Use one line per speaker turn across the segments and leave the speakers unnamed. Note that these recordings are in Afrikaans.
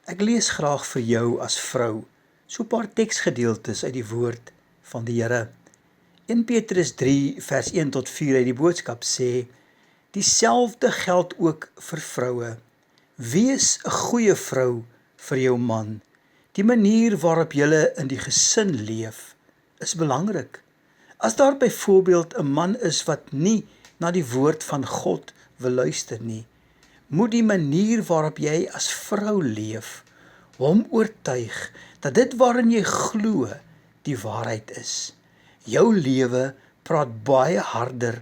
Ek lees graag vir jou as vrou so 'n paar teksgedeeltes uit die woord van die Here. 1 Petrus 3 vers 1 tot 4 uit die boodskap sê: Dieselfde geld ook vir vroue. Wees 'n goeie vrou vir jou man. Die manier waarop julle in die gesin leef is belangrik. As daar byvoorbeeld 'n man is wat nie na die woord van God wil luister nie, moet die manier waarop jy as vrou leef hom oortuig dat dit waarin jy glo die waarheid is. Jou lewe praat baie harder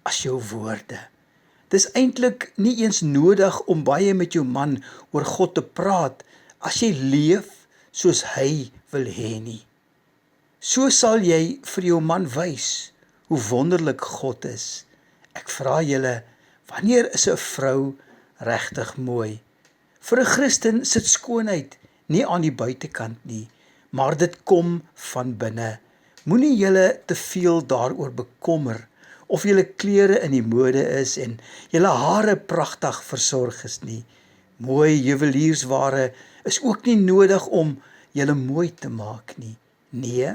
as jou woorde. Dis eintlik nie eens nodig om baie met jou man oor God te praat as jy leef soos hy wil hê nie. So sal jy vir jou man wys hoe wonderlik God is. Ek vra julle, wanneer is 'n vrou regtig mooi? Vir 'n Christen sit skoonheid nie aan die buitekant nie, maar dit kom van binne. Moenie julle te veel daaroor bekommer of julle klere in die mode is en julle hare pragtig versorg is nie. Mooi juweliersware is ook nie nodig om julle mooi te maak nie. Nee,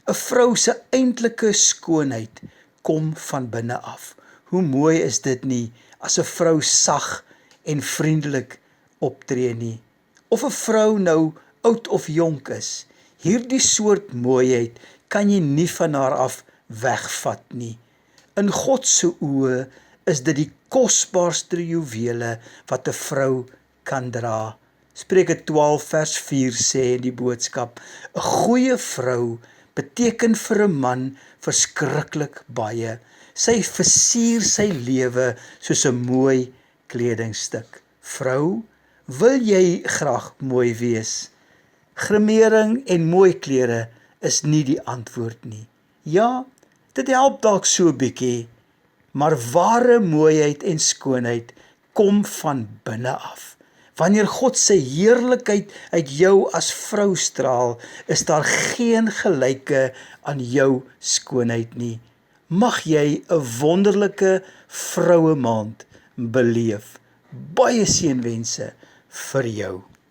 'n vrou se eintlike skoonheid kom van binne af. Hoe mooi is dit nie as 'n vrou sag en vriendelik optree nie. Of 'n vrou nou oud of jonk is, hierdie soort mooiheid kan jy nie van haar af wegvat nie. In God se oë is dit die kosbaarste juwele wat 'n vrou kan dra. Spreuke 12 vers 4 sê in die boodskap: 'n goeie vrou beteken vir 'n man verskriklik baie. Sy versier sy lewe soos 'n mooi kledingstuk. Vrou, wil jy graag mooi wees? Grimering en mooi klere is nie die antwoord nie. Ja, dit help dalk so 'n bietjie, maar ware mooiheid en skoonheid kom van binne af. Wanneer God se heerlikheid uit jou as vrou straal, is daar geen gelyke aan jou skoonheid nie. Mag jy 'n wonderlike vroue maand beleef. Baie seënwense vir jou.